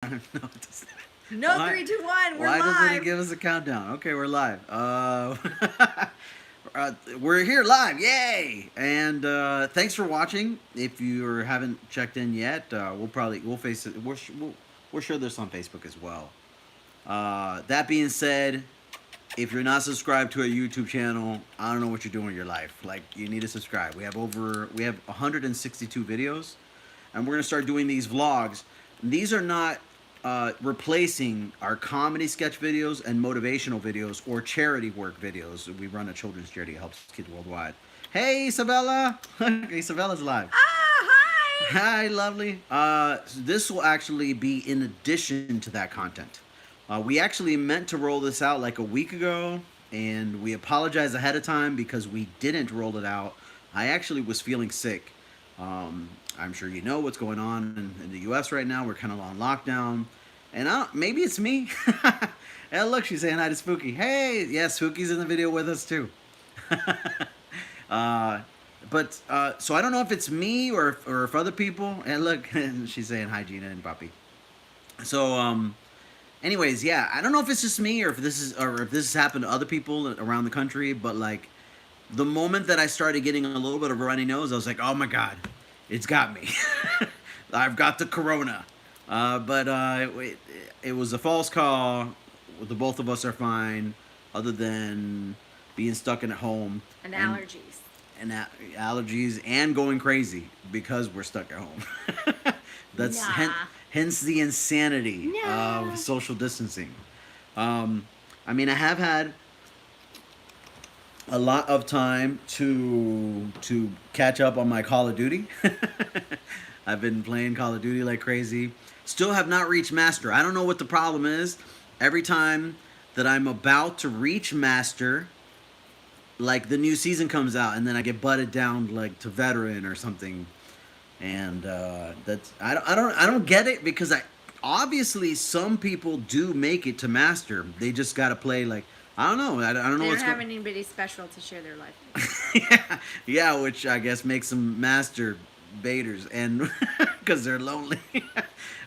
No, it doesn't. No, Why, 3, 2, 1. We're why doesn't it live. give us a countdown? Okay, we're live. We're here live, yay! And thanks for watching. If you haven't checked in yet, we'll face it. We're sure there's on Facebook as well. That being said, if you're not subscribed to our YouTube channel, I don't know what you're doing with your life. Like, you need to subscribe. We have 162 videos, and we're gonna start doing these vlogs. These are not replacing our comedy sketch videos and motivational videos or charity work videos. We run a children's charity that helps kids worldwide. Hey, Isabella! Hey, Isabella's live. Hi. Hi, lovely. So this will actually be in addition to that content. We actually meant to roll this out like a week ago, and we apologize ahead of time because we didn't roll it out. I actually was feeling sick. I'm sure you know what's going on in the U.S. right now. We're kind of on lockdown, and maybe it's me. And look, she's saying hi to Spooky. Hey, yeah, Spooky's in the video with us too. uh, so I don't know if it's me or if other people. And look, she's saying hi, Gina and Poppy. So anyways, yeah, I don't know if it's just me or if this has happened to other people around the country, but like the moment that I started getting a little bit of a runny nose, I was like, oh my god, it's got me. I've got the corona. It was a false call. The both of us are fine, other than being stuck in at home And allergies. and allergies and going crazy because we're stuck at home. That's Nah. hence the insanity Nah. of social distancing. I mean, I have had a lot of time to catch up on my Call of Duty. I've been playing Call of Duty like crazy. Still have not reached Master. I don't know what the problem is. Every time that I'm about to reach Master, like the new season comes out, and then I get butted down like to Veteran or something, and that's I don't get it because I obviously some people do make it to Master. They just got to play like I don't know. I don't know They don't what's have going. anybody special to share their life with. Yeah, yeah, which I guess makes them master baiters, and because they're lonely.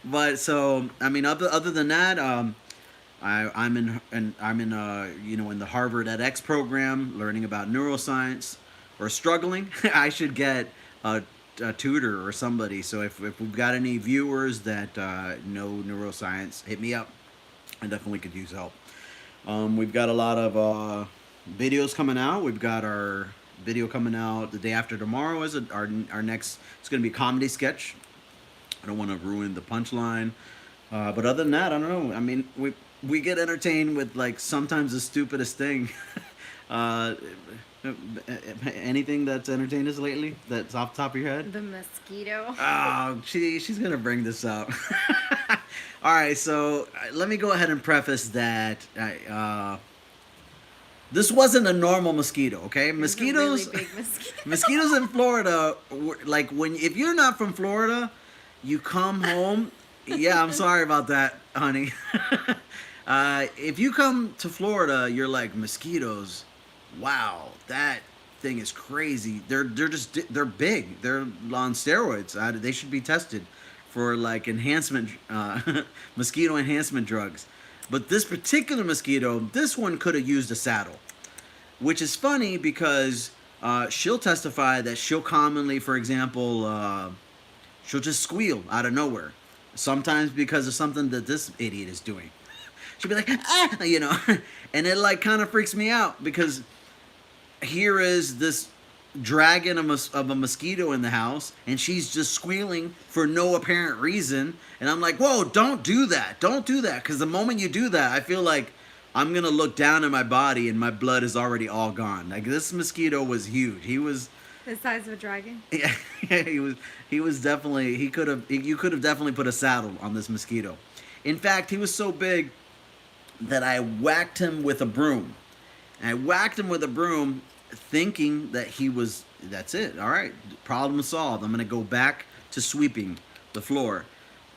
But so I mean, other than that, I'm in in the Harvard edX program, learning about neuroscience, or struggling. I should get a tutor or somebody. So if we've got any viewers that know neuroscience, hit me up. I definitely could use help. We've got a lot of videos coming out. We've got our video coming out the day after tomorrow. Is it our next? It's going to be a comedy sketch. I don't want to ruin the punchline, but other than that, I don't know. I mean, we get entertained with like sometimes the stupidest thing. uh, Anything that's entertained us lately? That's off the top of your head? The mosquito. Oh, she's gonna bring this up. All right, so let me go ahead and preface that this wasn't a normal mosquito. Okay, It was a mosquitoes, really big mosquito. mosquitoes in Florida, like when if you're not from Florida, you come home. Yeah, I'm sorry about that, honey. If you come to Florida, you're like mosquitoes. Wow, that thing is crazy. They're big. They're on steroids. They should be tested for like enhancement, mosquito enhancement drugs. But this particular mosquito, this one could have used a saddle, which is funny because she'll testify that she'll commonly, for example, she'll just squeal out of nowhere. Sometimes because of something that this idiot is doing. She'll be like, ah, and it like kind of freaks me out because here is this dragon of a mosquito in the house, and she's just squealing for no apparent reason. And I'm like, whoa, don't do that. Don't do that. Because the moment you do that, I feel like I'm going to look down at my body and my blood is already all gone. Like, this mosquito was huge. He was... The size of a dragon. Yeah, he was definitely... You could have definitely put a saddle on this mosquito. In fact, he was so big that I whacked him with a broom. And I whacked him with a broom thinking that that's it. All right, problem solved. I'm going to go back to sweeping the floor.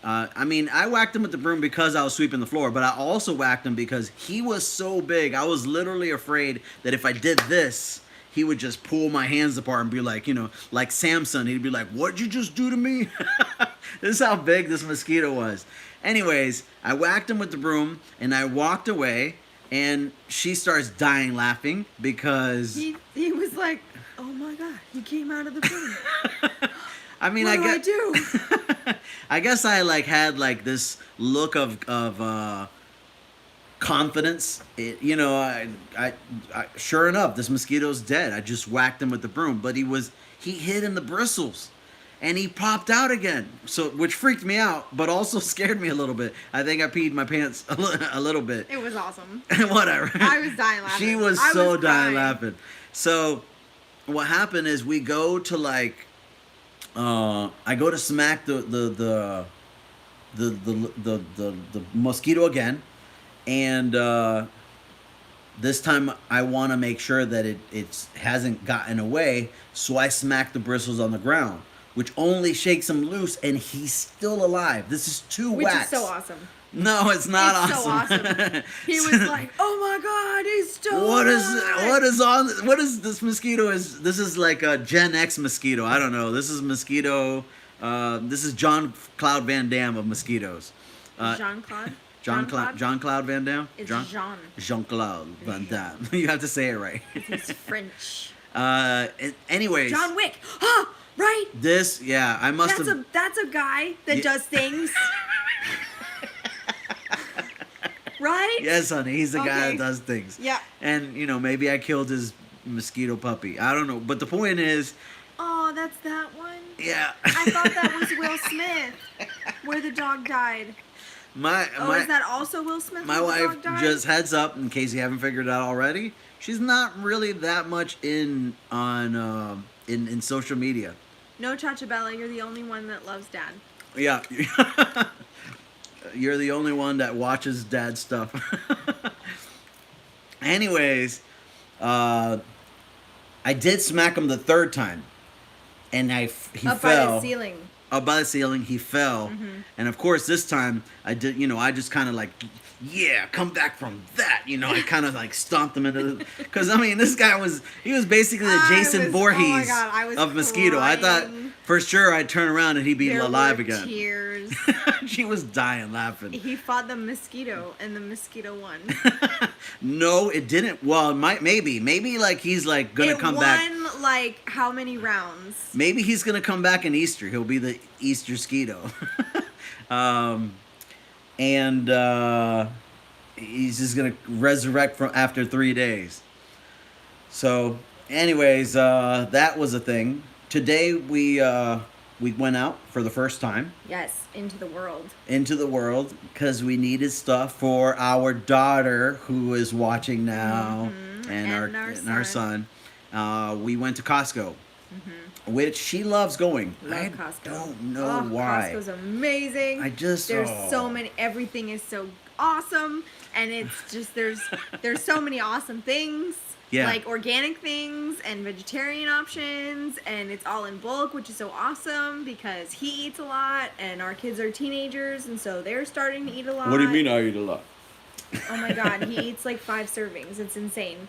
I mean, I whacked him with the broom because I was sweeping the floor, but I also whacked him because he was so big. I was literally afraid that if I did this, he would just pull my hands apart and be like, like Samson. He'd be like, what'd you just do to me? This is how big this mosquito was. Anyways, I whacked him with the broom and I walked away, and she starts dying laughing because He was like, oh my god, he came out of the room. I mean, What I do I guess do? I guess I like had like this look of confidence. You know, I sure enough, this mosquito's dead. I just whacked him with the broom, but he hid in the bristles, and he popped out again. So, which freaked me out, but also scared me a little bit. I think I peed my pants a little bit. It was awesome. Whatever. I was dying laughing. She was I so was dying crying. laughing. So, what happened is we go to like, I go to smack the mosquito again, and this time I want to make sure that it hasn't gotten away, so I smack the bristles on the ground, which only shakes him loose, and he's still alive. This is two Which whacks. is so awesome. No, it's not It's so awesome. awesome. He was like, "Oh my god, he's still What alive." what is this mosquito is this is like a Gen X mosquito. I don't know. This is mosquito this is John Cloud Van Damme of mosquitoes. Jean-Claude? John Cloud Van Damme? It's Jean Jean. Jean Cloud Van Damme. You have to say it right. He's French. Anyways, John Wick. Huh, right? this I must have That's a guy that Yeah. does things. Right? Yes, honey, he's the guy Okay. that does things. Yeah. And you know, maybe I killed his mosquito puppy. I don't know, but the point is, Oh, that's that one. yeah. I thought that was Will Smith, where the dog died. my Oh, my is that also Will Smith? my where the wife dog died? just heads up in case you haven't figured it out already. She's not really that much in social media. No, Chachabella, you're the only one that loves Dad. Yeah. You're the only one that watches dad stuff. Anyways, I did smack him the third time, and he Up fell. by the ceiling. Up by the ceiling, he fell, and of course this time I did. You know, I just kind of like, yeah, come back from that. You know, I kind of like stomped him into because I mean this guy was basically the Jason oh my Voorhees God, I was of mosquito. I thought crying. for sure I'd turn around and he'd be There alive were again. tears. She was dying laughing. He fought the mosquito, and the mosquito won. No, it didn't. Well, it might maybe like he's like gonna come back. It won like how many rounds? Maybe he's gonna come back in Easter. He'll be the Easter Skeeto. And he's just gonna resurrect from after 3 days. So, anyways, that was a thing. Today we went out for the first time Yes, into the world. into the world because we needed stuff for our daughter who is watching now and our son. We went to Costco, which she loves going. Love I Costco. don't know why. Costco's amazing. There's so many. Everything is so awesome, and it's just there's so many awesome things. Yeah. Like organic things and vegetarian options, and it's all in bulk, which is so awesome because he eats a lot, and our kids are teenagers, and so they're starting to eat a lot. What do you mean I eat a lot? Oh my god, he eats like 5 servings. It's insane.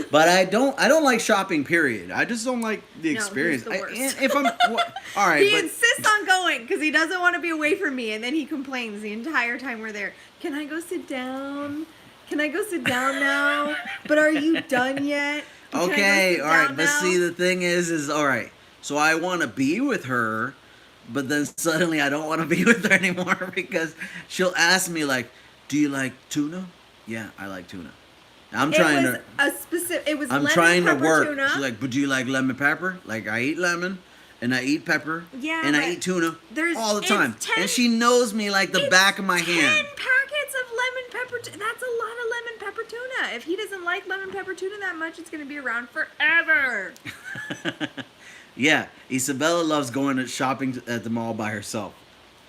But I don't like shopping. Period. I just don't like the No, he's experience. the worst. And if I'm all right, He but insists on going because he doesn't want to be away from me, and then he complains the entire time we're there. Can I go sit down? Can I go sit down now? But are you done yet? Can I go okay, sit all right. down But now? see, the thing is all right. So I want to be with her, but then suddenly I don't want to be with her anymore because she'll ask me like, "Do you like tuna?" Yeah, I like tuna. I'm trying to. It was I'm lemon trying to pepper work. tuna. She's like, "But do you like lemon pepper?" Like I eat lemon, and I eat pepper, Yeah, and I but eat tuna there's- all the it's time. 10 and she knows me like the It's back of my 10 hand. packets of lemon pepper. That's a lot of lemon pepper tuna. If he doesn't like lemon pepper tuna that much, it's gonna be around forever. Yeah, Isabella loves going to shopping at the mall by herself.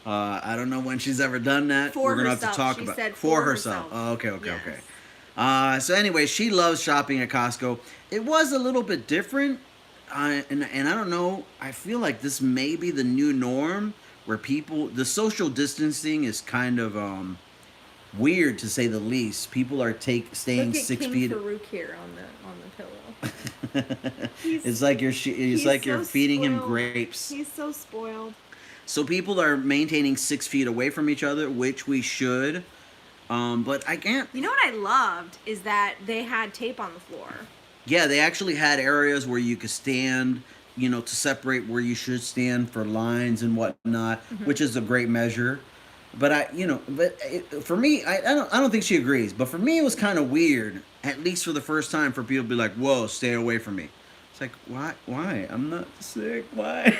I don't know when she's ever done that. For We're gonna herself. have to talk She about said for for herself. herself. Oh, okay. Yes. So anyway, she loves shopping at Costco. It was a little bit different, and I don't know. I feel like this may be the new norm where the social distancing is kind of weird to say the least. People are staying Look at 6 King feet. Farouk here on the pillow. It's like you're He's like you're so feeding him spoiled. grapes. He's so spoiled. So people are maintaining 6 feet away from each other, which we should. But I can't. You know what I loved is that they had tape on the floor. Yeah, they actually had areas where you could stand, to separate where you should stand for lines and whatnot, which is a great measure. But for me, I don't think she agrees. But for me, it was kind of weird, at least for the first time, for people to be like, "Whoa, stay away from me." It's like, why? Why? I'm not sick. Why?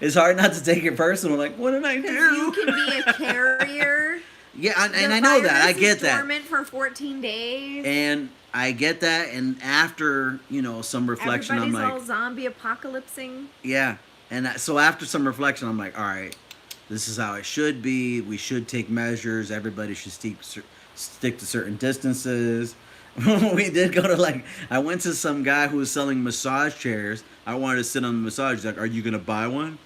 It's hard not to take it personal. Like, what did I do? Because you can be a carrier. Yeah, and I know that. I get that. Dormant for 14 days. And I get that. And after some reflection, Everybody's I'm like, all zombie apocalypsing. yeah. And so after some reflection, I'm like, all right, this is how it should be. We should take measures. Everybody should stick to certain distances. We did go to I went to some guy who was selling massage chairs. I wanted to sit on the massage. He's like, "Are you gonna buy one?"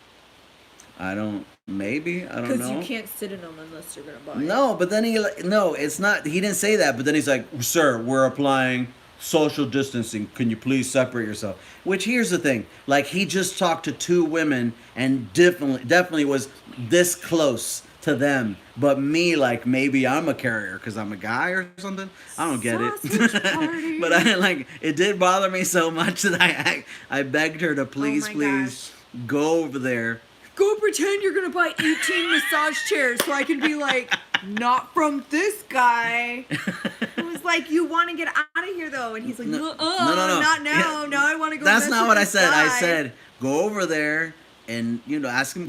Maybe, I don't know. Because you can't sit in them unless you're gonna buy it. No, but then no, it's not. He didn't say that. But then he's like, "Sir, we're applying social distancing. Can you please separate yourself?" Which, here's the thing. He just talked to 2 women and definitely was this close to them. But me, maybe I'm a carrier because I'm a guy or something. I don't get it. But it did bother me so much that I begged her to please go over there. Go pretend you're gonna buy 18 massage chairs so I can be like, not from this guy. It was like, you want to get out of here though, and he's like, no, not now. Yeah. Now I want to go. That's not what I said. Guy. I said go over there and ask him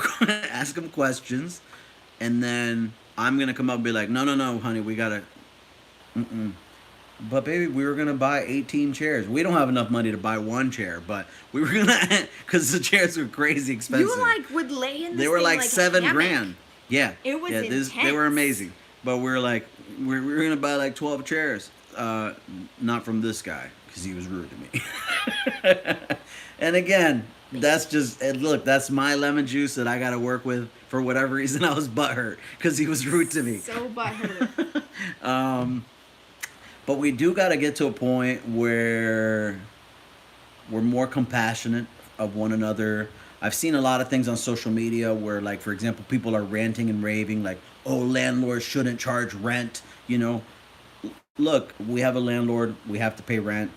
questions, and then I'm gonna come up and be like, no, honey, we gotta. But baby, we were gonna buy 18 chairs. We don't have enough money to buy 1 chair, but we were gonna, because the chairs were crazy expensive. You would lay in. They were like $7,000. Yeah, it was intense. They were amazing. But we were gonna buy 12 chairs. Not from this guy because he was rude to me. And again, that's that's my lemon juice that I got to work with. For whatever reason, I was butthurt because he was rude to me. So butthurt. But we do got to get to a point where we're more compassionate of one another. I've seen a lot of things on social media where, for example, people are ranting and raving, oh, landlords shouldn't charge rent. Look, we have a landlord. We have to pay rent.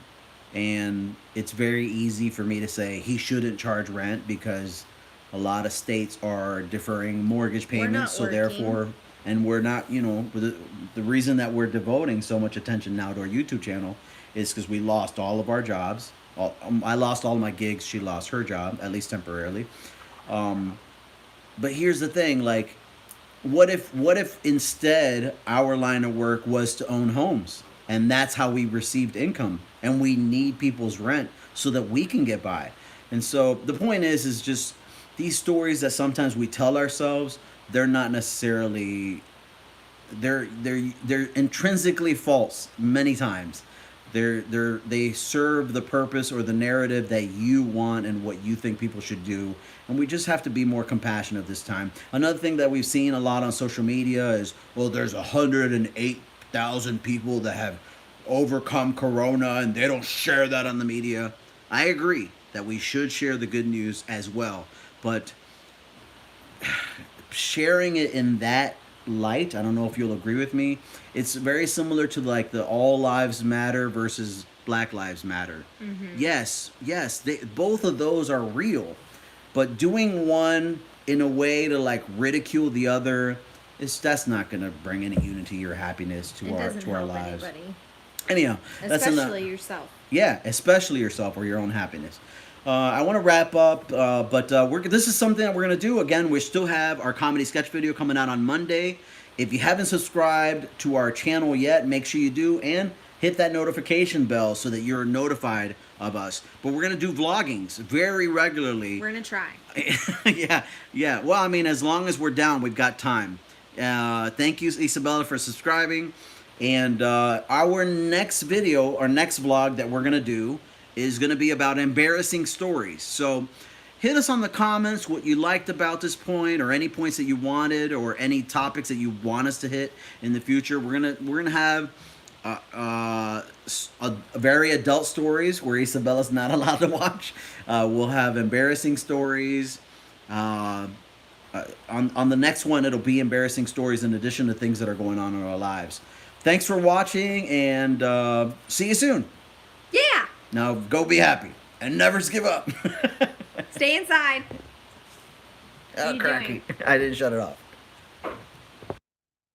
And it's very easy for me to say he shouldn't charge rent because a lot of states are deferring mortgage payments. So therefore... And we're not, the reason that we're devoting so much attention now to our YouTube channel is because we lost all of our jobs. I lost all of my gigs. She lost her job, at least temporarily. But here's the thing, what if instead our line of work was to own homes? And that's how we received income. And we need people's rent so that we can get by. And so the point is just these stories that sometimes we tell ourselves, they're not necessarily, they're intrinsically false many times. They serve the purpose or the narrative that you want and what you think people should do. And we just have to be more compassionate this time. Another thing that we've seen a lot on social media is, well, there's 108,000 people that have overcome corona and they don't share that on the media. I agree that we should share the good news as well. But sharing it in that light, I don't know if you'll agree with me, it's very similar to the all lives matter versus Black Lives Matter. Yes, both of those are real, but doing one in a way to ridicule the other, that's not going to bring any unity or happiness to our lives. Anybody. Anyhow, especially yourself. Yeah, especially yourself or your own happiness. I want to wrap up, but this is something that we're going to do. Again, we still have our comedy sketch video coming out on Monday. If you haven't subscribed to our channel yet, make sure you do, and hit that notification bell so that you're notified of us. But we're going to do vloggings very regularly. We're going to try. Yeah. Well, I mean, as long as we're down, we've got time. Thank you, Isabella, for subscribing. And our next video, our next vlog that we're going to do is going to be about embarrassing stories. So hit us on the comments what you liked about this point, or any points that you wanted, or any topics that you want us to hit in the future. We're gonna have very adult stories where Isabella's not allowed to watch. We'll have embarrassing stories, On the next one, it'll be embarrassing stories in addition to things that are going on in our lives. Thanks for watching, and see you soon. Yeah. Now go be happy and never give up. Stay inside. Oh, What are you cracky. doing? I didn't shut it off.